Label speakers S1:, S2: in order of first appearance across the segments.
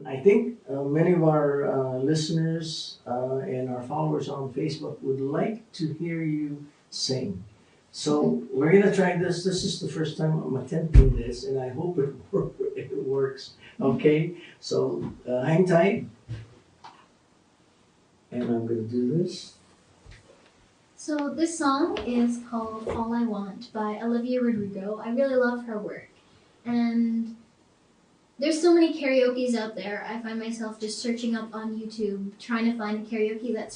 S1: I think many of our listeners and our followers on Facebook would like to hear you sing. So we're gonna try this. This is the first time I'm attempting this, and I hope it works. Okay, so hang tight, and I'm gonna do this.
S2: So this song is called All I Want by Olivia Rodrigo. I really love her work. And there's so many karaoke's out there. I find myself just searching up on YouTube, trying to find a karaoke that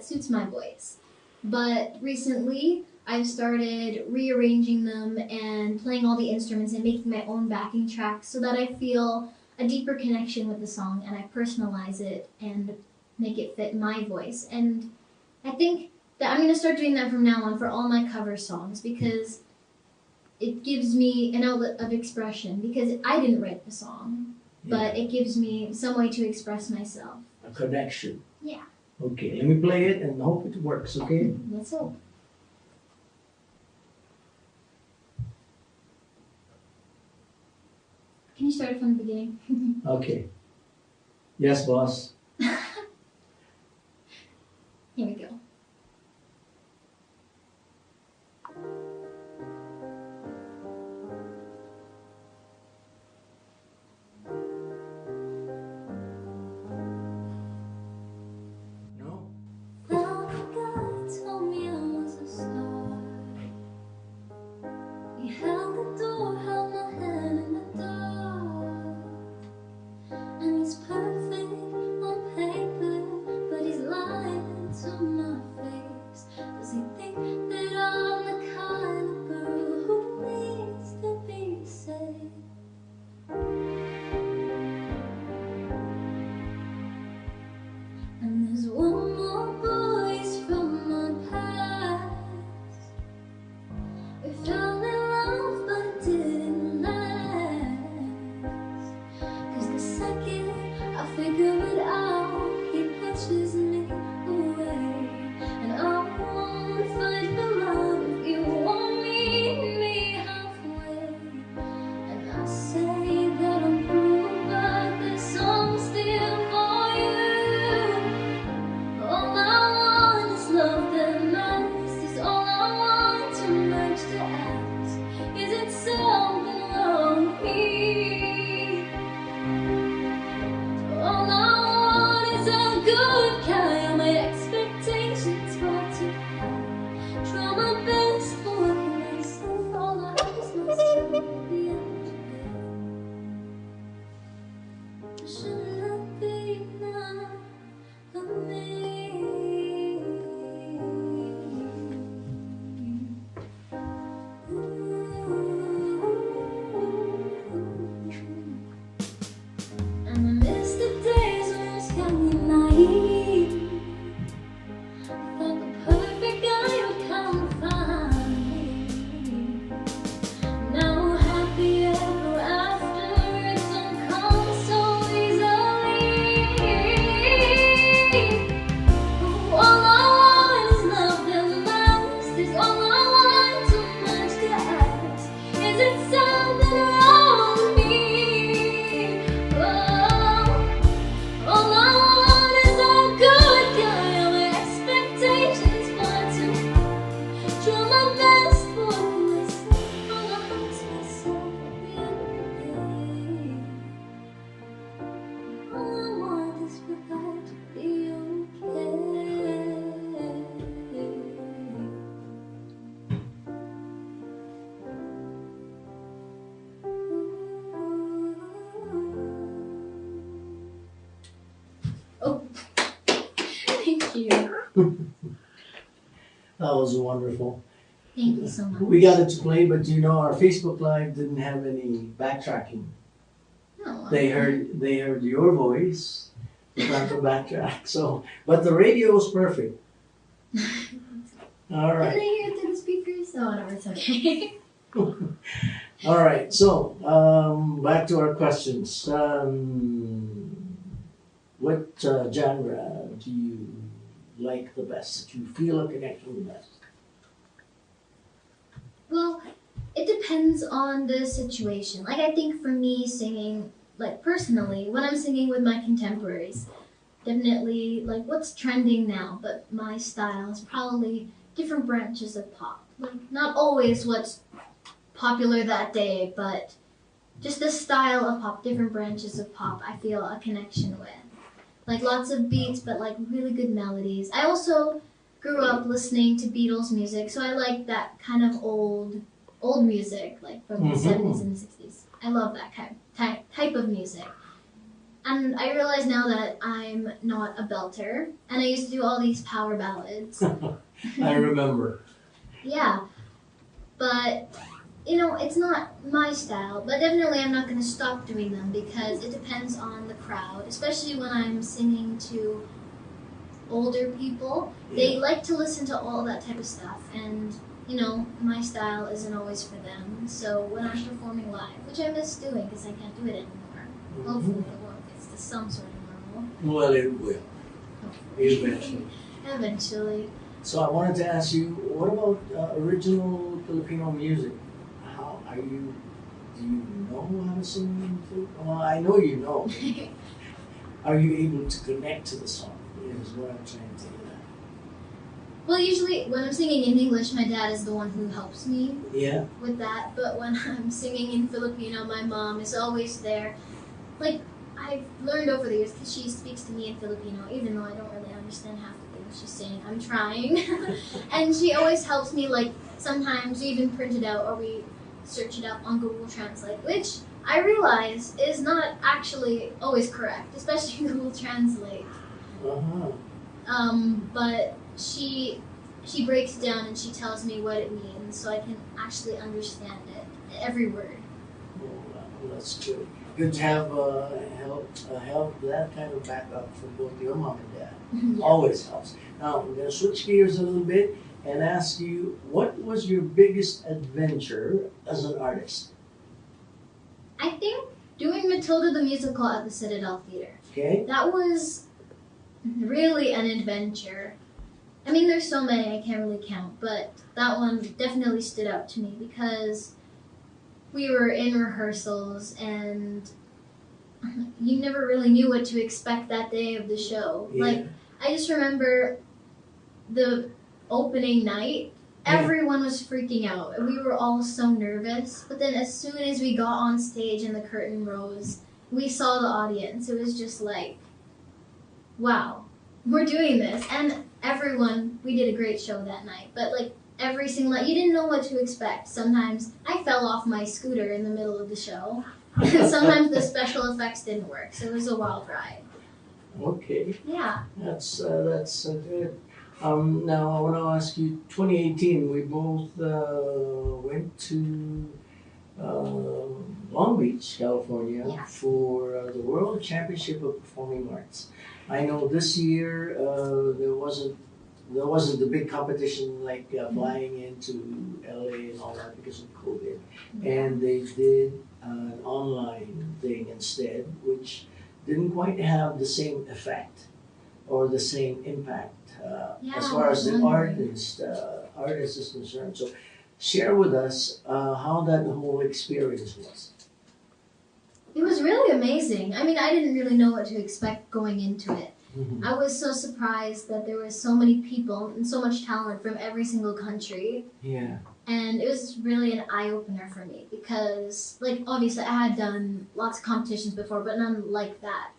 S2: suits my voice. But recently, I've started rearranging them and playing all the instruments and making my own backing tracks so that I feel a deeper connection with the song and I personalize it and make it fit my voice. And I think that I'm going to start doing that from now on for all my cover songs because it gives me an outlet of expression because I didn't write the song, but it gives me some way to express myself.
S1: A connection.
S2: Yeah.
S1: Okay, let me play it and hope it works, okay?
S2: Let's hope. Can you start it from the beginning?
S1: Okay. Yes, boss.
S2: Here we go.
S1: No?
S2: Well, God told me I was a star. He held the door, held my hand in the dark. And he's perfect on paper, but he's lying to my face. Does he think that I'm the kind of girl who needs to be saved? And there's one more voice from my past. We fell in love but it didn't last. 'Cause the second I figure it out, he pushes me away. And I won't fight for love if you won't meet me halfway. And I say that I'm through, but this song's still for you. All I want is love that lasts. Is all I want to merge to ask. Is it something wrong with me? All I want is a good guy. My expectations far too high. Try my best for what can I say. All I have is myself at the end of it. Should not be enough for me. And I miss the days when I was young and naive. Thought the perfect guy would come and find me. Now happy ever after, it don't come so easily. All I want is love that lasts. Is all I want, too much to ask. Is it something wrong with me? All I want is a good guy. My expectations far too high. Try my best for myself. All I have is myself at the end of the day. All I want is for that to be okay. Oh, thank you.
S1: That was wonderful.
S2: Thank you so much.
S1: We got it to play, but you know our Facebook Live didn't have any backtracking.
S2: No,
S1: They heard your voice, but not the backtrack. So, but the radio was perfect. All
S2: And
S1: right.
S2: they hear it through the speakers, so whatever, it's okay.
S1: All right, so back to our questions. What genre do you like the best? Do you feel a connection the best?
S2: Well, it depends on the situation. Like, I think for me, singing like personally, when I'm singing with my contemporaries, definitely like what's trending now, but my style is probably different branches of pop. Like not always what's popular that day, but just the style of pop, different branches of pop I feel a connection with. Like lots of beats, but like really good melodies. I also grew up listening to Beatles music, so I like that kind of old music, like from the 70s and the 60s. I love that type of music. And I realize now that I'm not a belter, and I used to do all these power ballads.
S1: I remember.
S2: Yeah, but you know, it's not my style, but definitely I'm not going to stop doing them because it depends on the crowd, especially when I'm singing to older people. They like to listen to all that type of stuff, and you know, my style isn't always for them. So when I'm performing live, which I miss doing because I can't do it anymore, hopefully it will get to some sort of normal.
S1: Well, it will. Eventually.
S2: Eventually.
S1: So I wanted to ask you, what about original Filipino music? How are you? Do you know how to sing in Filipino? Well, I know you know. Are you able to connect to the song? Is what I'm trying to say.
S2: Well, usually when I'm singing in English, my dad is the one who helps me with that. But when I'm singing in Filipino, my mom is always there. Like, I've learned over the years because she speaks to me in Filipino, even though I don't really understand half the things she's saying. I'm trying. And she always helps me, like, sometimes we even print it out or we search it up on Google Translate, which I realize is not actually always correct, especially Google Translate. But she breaks it down and she tells me what it means, so I can actually understand it, every word.
S1: Well, that's good. Good to have help that kind of backup from both your mom and dad.
S2: Yeah.
S1: Always helps. Now I'm going to switch gears a little bit and ask you, what was your biggest adventure as an artist?
S2: I think doing Matilda the musical at the Citadel Theatre.
S1: Okay.
S2: That was really an adventure. I mean, there's so many I can't really count, but that one definitely stood out to me because we were in rehearsals and you never really knew what to expect that day of the show.
S1: Yeah.
S2: Like, I just remember the opening night, everyone was freaking out. We were all so nervous, but then as soon as we got on stage and the curtain rose, we saw the audience. It was just like, wow, we're doing this. And everyone, we did a great show that night. But like every single night, you didn't know what to expect. Sometimes I fell off my scooter in the middle of the show. Sometimes the special effects didn't work, so it was a wild ride.
S1: Okay.
S2: Yeah.
S1: That's good. Now I want to ask you, 2018, we both went to Long Beach, California, for the World Championship of Performing Arts. I know this year there wasn't the big competition like flying into LA and all that because of COVID, and they did an online thing instead, which didn't quite have the same effect or the same impact as far as the artist is concerned. So share with us how that whole experience was.
S2: It was really amazing. I mean, I didn't really know what to expect going into it.
S1: Mm-hmm.
S2: I was so surprised that there were so many people and so much talent from every single country.
S1: Yeah.
S2: And it was really an eye-opener for me because, like, obviously I had done lots of competitions before, but none like that.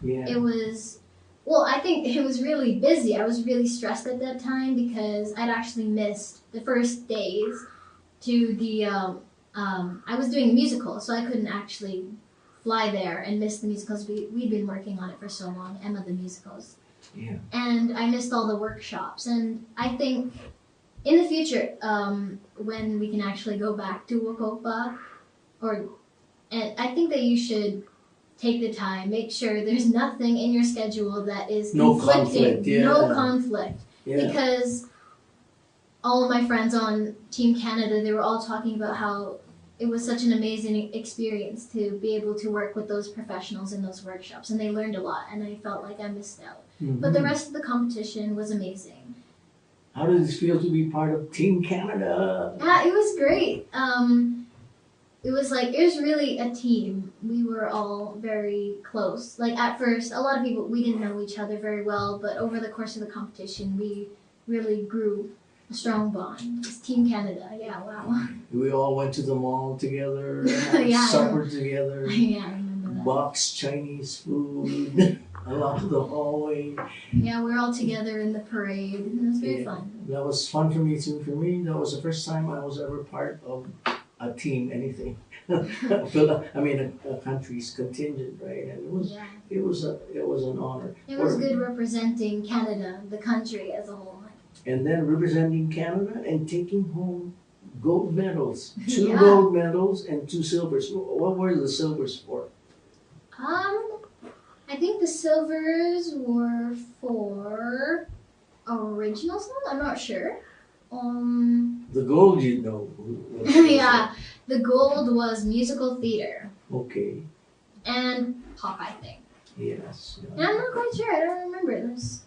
S1: Yeah.
S2: It was, well, I think it was really busy. I was really stressed at that time because I'd actually missed the first days to the, I was doing a musical, so I couldn't actually fly there and miss the musicals. We'd been working on it for so long, Emma the Musicals.
S1: Yeah.
S2: And I missed all the workshops. And I think in the future, when we can actually go back to WCOPA, and I think that you should take the time, make sure there's nothing in your schedule that is conflicting. No conflict.
S1: Yeah.
S2: Because all of my friends on Team Canada, they were all talking about how it was such an amazing experience to be able to work with those professionals in those workshops, and they learned a lot, and I felt like I missed out.
S1: Mm-hmm.
S2: But the rest of the competition was amazing.
S1: How did it feel to be part of Team Canada?
S2: Yeah, it was great. it was really a team. We were all very close. Like at first, a lot of people, we didn't know each other very well, but over the course of the competition, we really grew a strong bond. It's Team Canada. Yeah, wow.
S1: We all went to the mall together, had
S2: Yeah,
S1: supper together,
S2: Yeah, I remember that.
S1: boxed Chinese food along the hallway.
S2: Yeah, we're all together in the parade. It was very
S1: Yeah.
S2: fun.
S1: That was fun for me too. For me, that was the first time I was ever part of a team, anything. I mean, a country's contingent, right? And
S2: Yeah.
S1: it was an honor.
S2: It was good representing Canada, the country as a whole.
S1: And then representing Canada and taking home gold medals, 2
S2: Yeah.
S1: gold medals and 2 silvers. What were the silvers for?
S2: I think the silvers were for original song. I'm not sure.
S1: The gold, you know.
S2: Yeah, the gold was musical theater
S1: Okay.
S2: and pop, I think.
S1: Yes.
S2: And I'm not quite sure. I don't remember. It was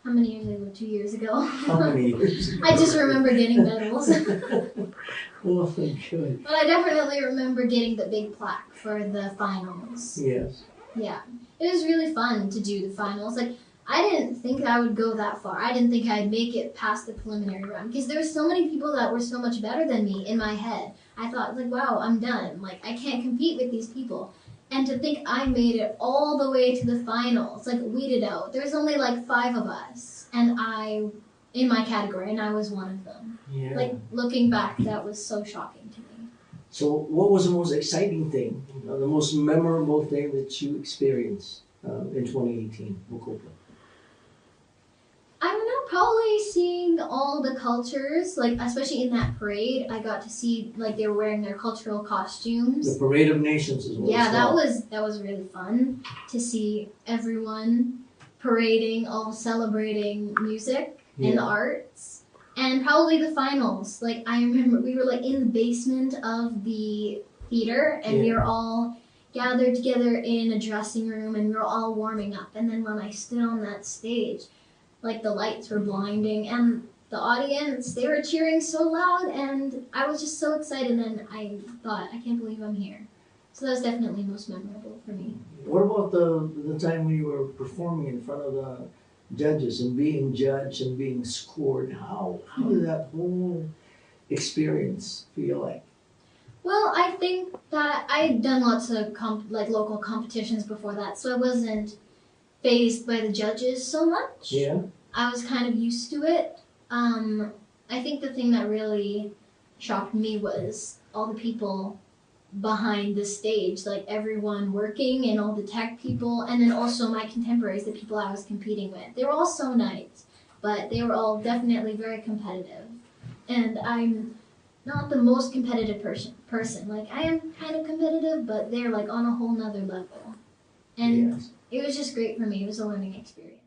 S2: how many years ago? 2 years ago.
S1: How many years?
S2: I just remember getting medals.
S1: Oh, good.
S2: But I definitely remember getting the big plaque for the finals.
S1: Yes.
S2: Yeah. It was really fun to do the finals. Like, I didn't think I would go that far. I didn't think I'd make it past the preliminary round because there were so many people that were so much better than me in my head. I thought, like, wow, I'm done. Like, I can't compete with these people. And to think I made it all the way to the finals, like, weeded out. There was only, like, 5 of us, and in my category, and I was one of them.
S1: Yeah.
S2: Like, looking back, that was so shocking to me.
S1: So, what was the most exciting thing, the most memorable thing that you experienced in 2018, WCOPA?
S2: I don't know, probably seeing all the cultures, like, especially in that parade, I got to see, like, they were wearing their cultural costumes.
S1: The Parade of Nations as well.
S2: Yeah, that was really fun to see everyone parading, all celebrating music and the arts. And probably the finals. Like, I remember we were, like, in the basement of the theater, and we were all gathered together in a dressing room, and we were all warming up. And then when I stood on that stage, like, the lights were blinding, and the audience, they were cheering so loud, and I was just so excited, and I thought, I can't believe I'm here. So that was definitely most memorable for me.
S1: What about the time when you were performing in front of the judges and being judged and being scored? How did that whole experience feel like?
S2: Well, I think that I had done lots of local competitions before that, so I wasn't fazed by the judges so much.
S1: Yeah.
S2: I was kind of used to it. I think the thing that really shocked me was all the people behind the stage, like everyone working and all the tech people, and then also my contemporaries, the people I was competing with. They were all so nice, but they were all definitely very competitive. And I'm not the most competitive person. Like, I am kind of competitive, but they're like on a whole nother level. And it was just great for me. It was a learning experience.